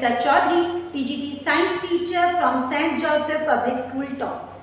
Nandita Chaudhary, TGT Science teacher from St. Joseph Public School Top.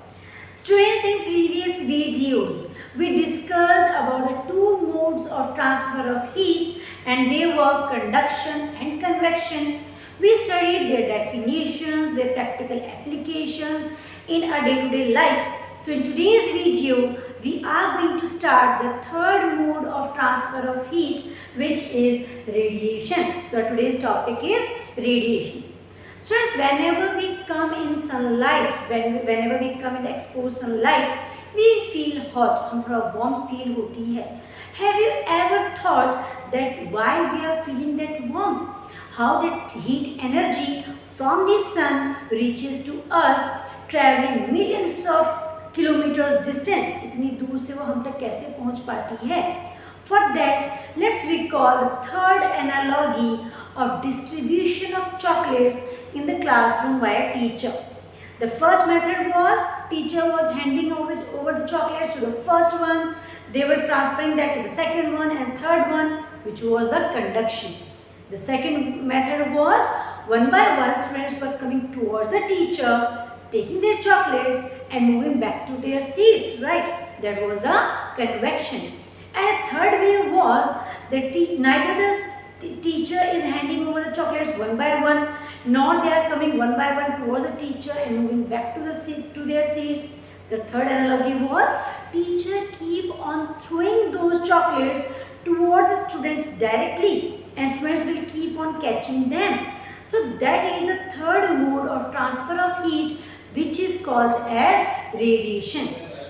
Students, in previous videos, we discussed about the two modes of transfer of heat and they were conduction and convection. We studied their definitions, their practical applications in our day-to-day life. So in today's video, we are going to start the third mode of transfer of heat, which is radiation. So today's topic is radiations. Students, whenever we come in sunlight, whenever we come in the exposed sunlight, we feel hot. हम थोड़ा warm feel होती है. Have you ever thought that why we are feeling that warmth? How that heat energy from the sun reaches to us, traveling millions of kilometers distance. इतनी दूर से वो हम तक कैसे पहुंच पाती है? For that, let's recall the third analogy of distribution of chocolates in the classroom by a teacher. The first method was teacher was handing over the chocolates to the first one. They were transferring that to the second one and third one, which was the conduction. The second method was one by one students were coming towards the teacher, taking their chocolates and moving back to their seats, right? That was the convection. And a third way was that neither the teacher is handing over the chocolates one by one, nor they are coming one by one towards the teacher and moving back to their seats. The third analogy was teacher keep on throwing those chocolates towards the students directly, and students will keep on catching them. So that is the third mode of transfer of heat, which is called as radiation.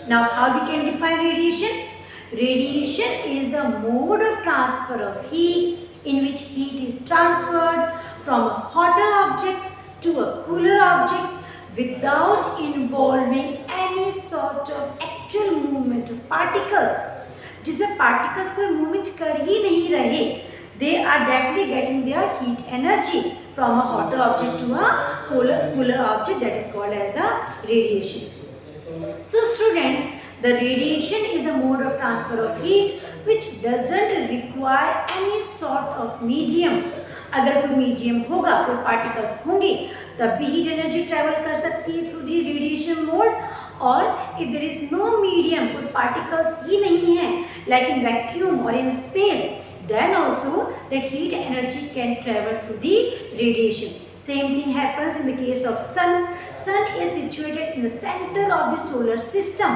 Now how we can define radiation? Radiation is the mode of transfer of heat in which heat is transferred from a hotter object to a cooler object without involving any sort of actual movement of particles. जिसमें particles कोई movement कर ही नहीं रहे, they are directly getting their heat energy from a hotter object to a cooler object, that is called as the radiation. So students, the radiation is the mode of transfer of heat which doesn't require any sort of medium. अगर कोई medium होगा, कोई particles होंगे, तब भी heat energy travel कर सकती है थ्रू दी रेडिएशन मोड. और if there is no medium, कोई पार्टिकल्स ही नहीं है, लाइक इन वैक्यूम और in space, then also that heat energy can travel through the radiation. Same thing happens in the case of sun. Sun is situated in the center of the solar system,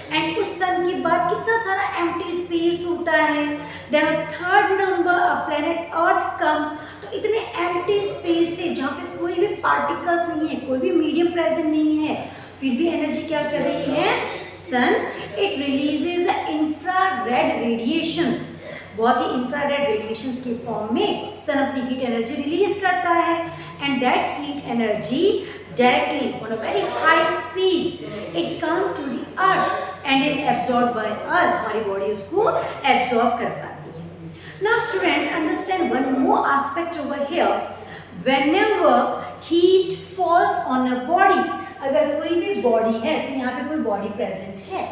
and उस sun के बाद कितना सारा empty space होता है. Then a third number, a planet Earth comes. तो इतने empty space से जहाँ पे कोई भी particles नहीं है, कोई भी medium present नहीं है, फिर भी energy क्या कर रही है? Sun, it releases the infrared radiations. बहुत ही इंफ्रारेड रेडिएशंस के फॉर्म में सन अपनी हीट एनर्जी रिलीज करता है, and that heat energy directly on a very high speed it comes to the earth and is absorb by us. हमारी body उसको absorb कर पाती है. Now students, understand one more aspect over here. Whenever heat falls on a body, अगर कोई भी body है, यहाँ पे कोई बॉडी प्रेजेंट है,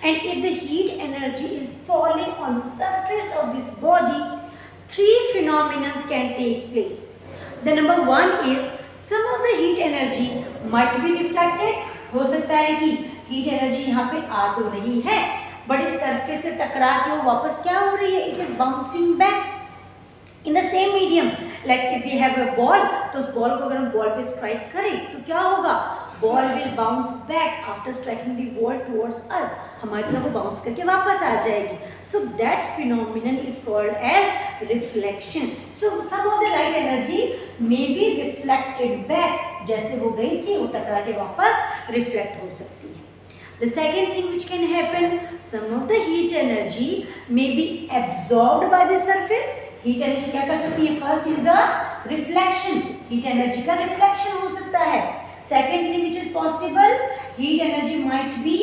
and if the heat energy is falling on the surface of this body, three phenomena can take place. The number one is some of the heat energy might be reflected. हो सकता है कि heat energy यहाँ पे आ तो रही है, but इस surface से टकरा के वो वापस क्या हो रही है? It is bouncing back in the same medium. Like if we have a ball, तो उस ball को अगर हम ball पे strike करें तो क्या होगा? Ball will bounce back after striking the wall towards us. हमारी तरफ वो bounce करके वापस आ जाएगी. So that phenomenon is called as reflection. So some of the light energy may be reflected back. जैसे वो गई थी, वो टकरा के वापस reflect हो सकती है. The second thing which can happen, some of the heat energy may be absorbed by the surface. Heat energy क्या कर सकती है? First is the reflection. Heat energy का reflection हो सकता है. Second thing which is possible, heat energy might be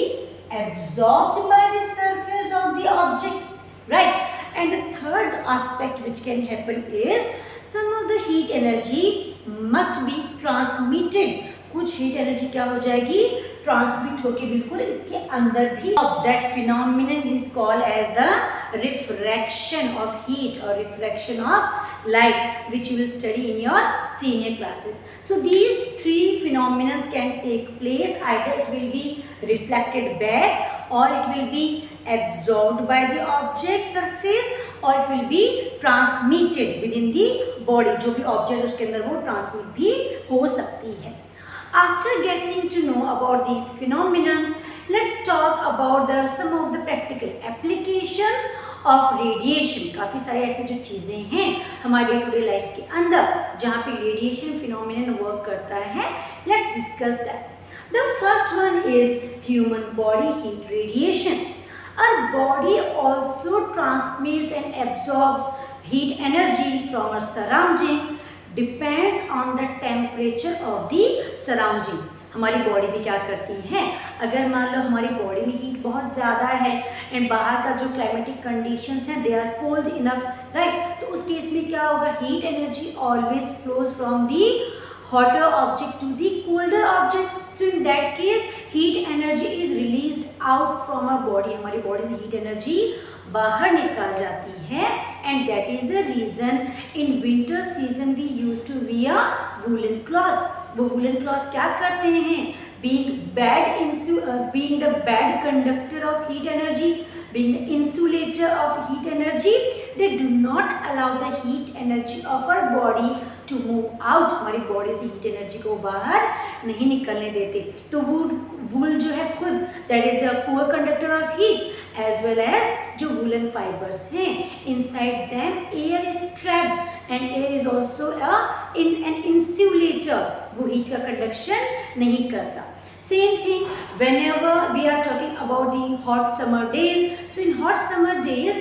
absorbed by the surface of the object, right? And the third aspect which can happen is some of the heat energy must be transmitted. कुछ heat energy क्या हो जाएगी? Transmit होके बिल्कुल इसके अंदर भी. That phenomenon is called as the refraction of heat or refraction of light, which you will study in your senior classes. So these three phenomena can take place. Either it will be reflected back, or it will be absorbed by the object surface, और it will be transmitted within the body. जो भी object उसके अंदर वो transmit भी हो सकती है. After getting to know about these phenomena, let's talk about some of the practical applications of radiation. काफ़ी सारे ऐसे जो चीज़ें हैं हमारे डे टू डे लाइफ के अंदर जहाँ पे रेडिएशन फिनोमिनन वर्क करता है. Let's discuss that. The first one is human body heat radiation. Our body also transmits and absorbs heat energy from our surrounding. Depends on the temperature of the surrounding. हमारी body भी क्या करती है, अगर मान लो हमारी बॉडी में heat बहुत ज़्यादा है एंड बाहर का जो क्लाइमेटिक कंडीशंस हैं they are cold enough, right, तो उस केस में क्या होगा, heat energy always flows from the hotter object to the colder object. So in that case heat energy is released out from our body. हमारी body से heat energy बाहर निकाल जाती है and that is the reason in winter season we used to wear woolen cloths. वो woolen cloths क्या करते हैं, being the bad conductor of heat energy, being the insulator of heat energy, they do not allow the heat energy of our body to move out. हमारी body से heat energy को बाहर नहीं निकलने देते. तो वूल जो है खुद that is the poor conductor of heat as well as जो वूलन फाइबर्स हैं inside them air is trapped and air is also an insulator. वो हीट का कंडक्शन नहीं करता. Same thing whenever we are talking about the hot summer days. So in hot summer days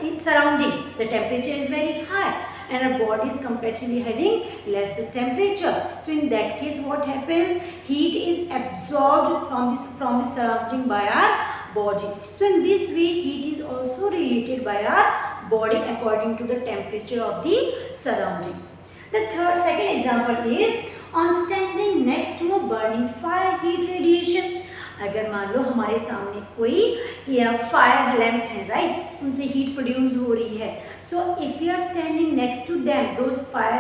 in surrounding the temperature is very high and our body is comparatively having lesser temperature. So in that case what happens, heat is absorbed from the surrounding by our body. So in this way heat is also radiated by our body according to the temperature of the surrounding. The second example is on standing next to a burning fire, heat radiation. अगर मान लो हमारे सामने कोई fire lamp है, right, उनसे heat produce हो रही है. So if you are standing next to them those fire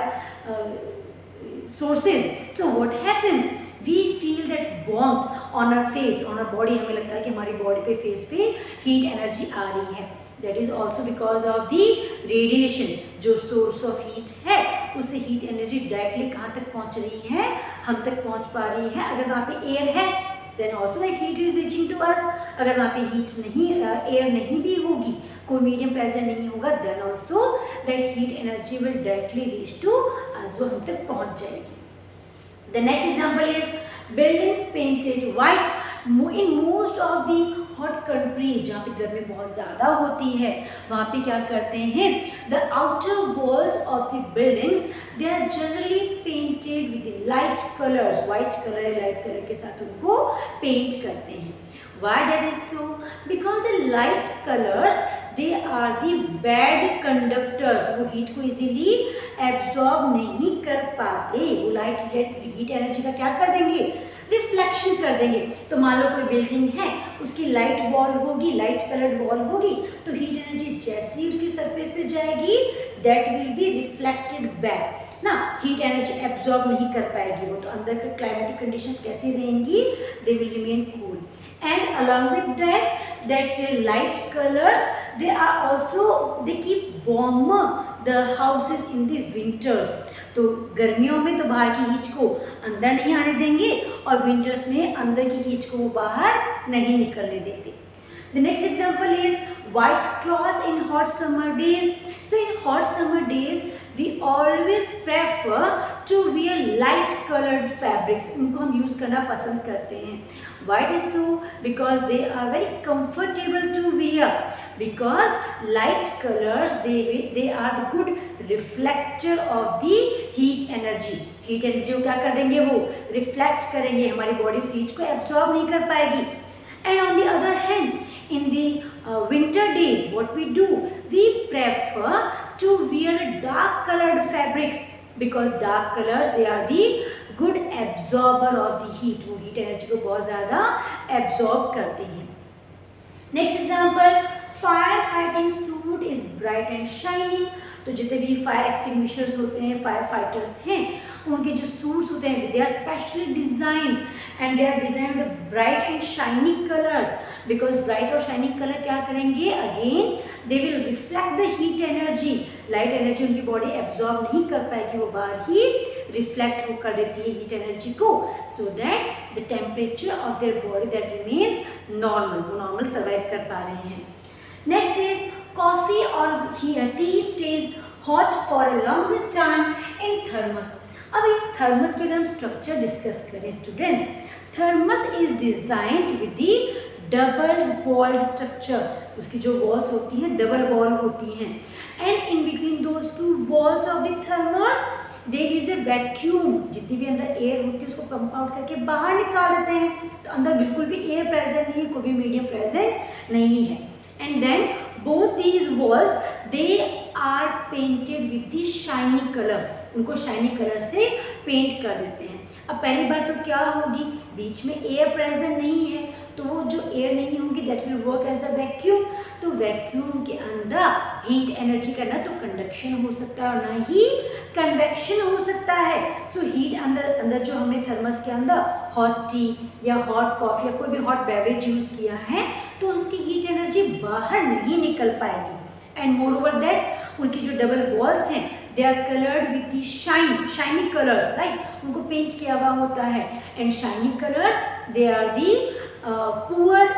sources, so what happens, we feel that warmth on our face, on our body. हमें लगता है कि हमारी बॉडी पे फेस पे हीट एनर्जी आ रही है. That is also because of the radiation. जो सोर्स ऑफ हीट है उससे हीट एनर्जी डायरेक्टली कहाँ तक पहुँच रही है, हम तक पहुँच पा रही है. अगर वहाँ पे एयर है then also that heat is reaching to us. अगर वहाँ पे हीट नहीं, एयर नहीं भी होगी, कोई मीडियम प्रेजेंट नहीं होगा, then also that heat energy will directly reach to us, वो हम तक पहुँच जाएगी. The next example is buildings painted white. In most of the hot countries जहाँ पे गर्मी बहुत ज़्यादा होती है वहाँ पे क्या करते हैं, the outer walls of the buildings they are generally painted with the light colors. white color light color के साथ उनको पेंट करते हैं. Why that is so? Because the light colors they are the bad conductors. वो heat को easily absorb नहीं कर पाते. वो लाइट हीट एनर्जी का क्या कर देंगे, रिफ्लेक्शन कर देंगे. तो मान लो कोई बिल्डिंग है, उसकी लाइट वॉल होगी, लाइट कलर्ड वॉल होगी, तो हीट एनर्जी जैसे ही उसकी सरफेस पे जाएगी that will be reflected back ना. हीट एनर्जी एब्जॉर्ब नहीं कर पाएगी वो. तो अंदर का क्लाइमेटिक कंडीशंस कैसी रहेंगी, they will remain cool. And along with that light colors they are also they keep warmer the houses in the winters. तो गर्मियों में तो बाहर की हीट को अंदर नहीं आने देंगे और विंटर्स में अंदर की हीट को वो बाहर नहीं निकलने देते. The next example is white cloths in hot summer days. So in hot summer days we always prefer to wear light colored fabrics. उनको हम यूज़ करना पसंद करते हैं. Why it is so? Because they are very comfortable to wear. Because light colors they are the good reflector of the heat energy. Heat energy को क्या कर देंगे, वो रिफ्लेक्ट करेंगे, हमारी बॉडी उस हीट को एब्जॉर्ब नहीं कर पाएगी. And on the other hand, in the winter days, what we do, we prefer to wear dark colored fabrics because dark colors they are the good absorber of the heat. वो heat energy को बहुत ज़्यादा absorb करते हैं. Next example, fire fighting suit is bright and shining. तो जितने भी fire extinguishers होते हैं, फायर फाइटर्स हैं, उनके जो सूट्स होते हैं they are specially designed and they are designed with bright and shining colours, because bright और शाइनिंग कलर क्या करेंगे, again they will reflect the heat energy. Light energy उनकी बॉडी एब्जॉर्ब नहीं कर पाएगी, वो बाहर ही रिफ्लेक्ट कर देती है हीट एनर्जी को, so that the temperature of their body that remains normal, वो नॉर्मल सर्वाइव कर पा रहे हैं। नेक्स्ट इज कॉफी और tea stays hot for a longer time in thermos. अब इस थर्मस के अगर हम स्ट्रक्चर डिस्कस करें students, thermos is designed with the double walled structure. उसकी जो वॉल्स होती हैं डबल वॉल होती हैं, and in between those two walls of the thermos there is a vacuum. जितनी भी अंदर एयर होती है उसको पंप आउट करके बाहर निकाल देते हैं, तो अंदर बिल्कुल भी एयर प्रेजेंट नहीं है, कोई भी मीडियम प्रेजेंट नहीं है। And then both these walls they are painted with the shiny color, उनको शाइनी कलर से पेंट कर देते हैं। अब पहली बात तो क्या होगी, बीच में एयर प्रेजेंट नहीं है, तो वो जो एयर नहीं होगी that will work as the vacuum. तो वैक्यूम के अंदर हीट एनर्जी का ना तो कंडक्शन हो सकता है और ना ही कन्वेक्शन हो सकता है। सो हीट अंदर जो हमने थर्मस के अंदर हॉट टी या हॉट कॉफी या कोई भी हॉट बेवरेज यूज़ किया है तो उसकी हीट एनर्जी बाहर नहीं निकल पाएगी। एंड मोर ओवर दैट उनकी जो डबल वॉल्स हैं they are coloured with the shiny colours, right, उनको पेंट किया हुआ होता है। And shiny colours they are the poor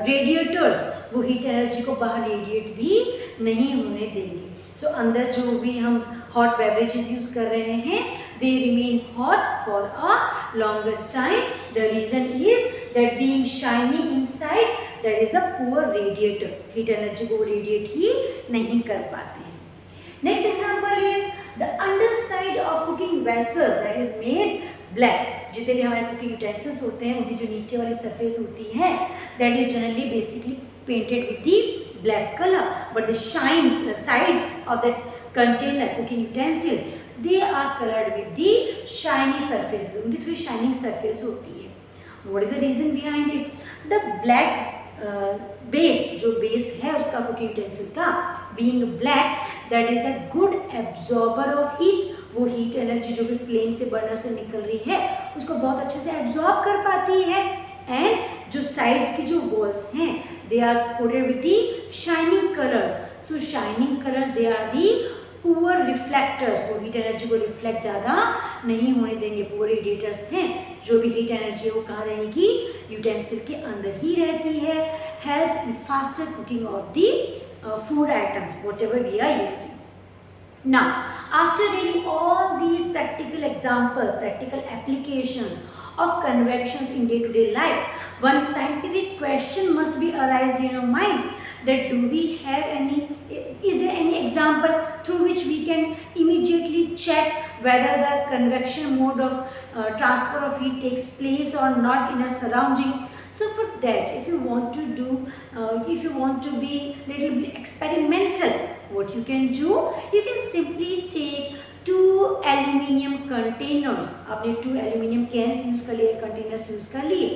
radiators, वो हीट एनर्जी को बाहर रेडिएट भी नहीं होने देंगे। सो अंदर जो भी हम हॉट बेवरेजेस यूज कर रहे हैं they remain hot for a longer time. The reason is that being shiny inside that is a poor radiator, heat energy को रेडिएट ही नहीं कर पाते हैं। Next example is the underside of cooking vessel that is made black. जितने भी हमारे cooking utensils होते हैं उनकी जो नीचे वाली सरफेस होती है that is generally basically painted with the black colour, but the sides of that container cooking utensil they are coloured with the shiny surface, उनकी थोड़ी शाइनिंग सरफेस होती है। What is the reason behind it, the black base, जो base है उसका cooking utensil का being black that is the good absorber of heat, वो heat energy जो भी फ्लेम से बर्नर से निकल रही है उसको बहुत अच्छे से एब्जॉर्ब कर पाती है। एंड जो साइड्स की जो वॉल्स हैं they are coated with the shining colours, so shining colours they are the poor reflectors, वो हीट एनर्जी को रिफ्लेक्ट ज़्यादा नहीं होने देंगे। पुअर रेडिएटर्स हैं, जो भी हीट एनर्जी है वो कहाँ रहेगी, यूटेंसिल के अंदर ही रहती है। Helps in faster cooking of the food items whatever we are using. Now after reading all these practical examples, practical applications of convections in day-to-day life, one scientific question must be arised in your mind, that do we have any, is there any example through which we can immediately check whether the convection mode of transfer of heat takes place or not in our surrounding. So for that, if you want to do, if you want to be little bit experimental, what you can do, you can simply take 2 aluminium containers. आपने 2 aluminium cans use कर लिए, containers use कर लिए.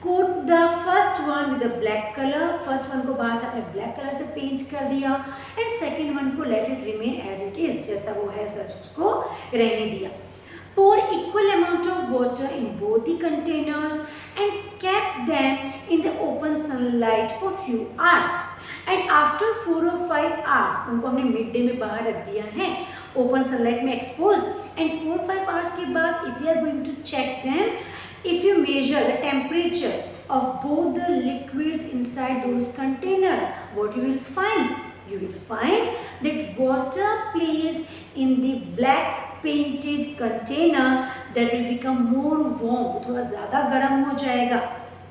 Coat the first one with a black color. First one को बाहर से आपने black color से paint कर दिया, and second one को let it remain as it is, जैसा वो है उसको रहने दिया. Pour equal amount of water in both the containers and kept them in the open sunlight for few hours. And after 4 or 5 hours, उनको हमने mid day में बाहर रख दिया है ओपन सनलाइट में एक्सपोज, एंड 4-5 hours के बाद if you are going to check them, if you measure the temperature of both the liquids inside those containers, what you will find? You will find that water placed in the black painted container that will become more warm, वो थोड़ा ज़्यादा गर्म हो जाएगा.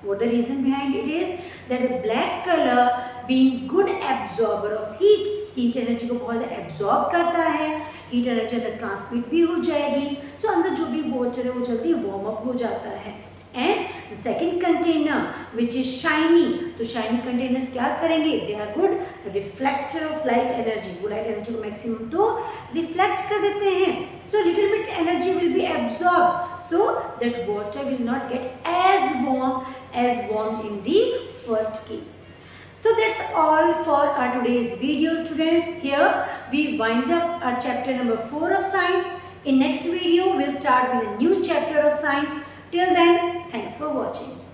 What the reason behind it is that the black color being good absorber of heat, heat energy को बहुत ज़्यादा absorb करता है, heat energy अंदर transmit भी हो जाएगी, so अंदर जो भी water है वो जल्दी warm up हो जाता है. And the second container which is shiny, तो shiny containers क्या करेंगे, they are good reflector of light energy, वो light energy को maximum तो reflect कर देते हैं, so little bit energy will be absorbed, so that water will not get as warm as warmed in the first case. So that's all for our today's video, students. Here we wind up our chapter number 4 of science. In next video, we'll start with a new chapter of science. Till then, thanks for watching.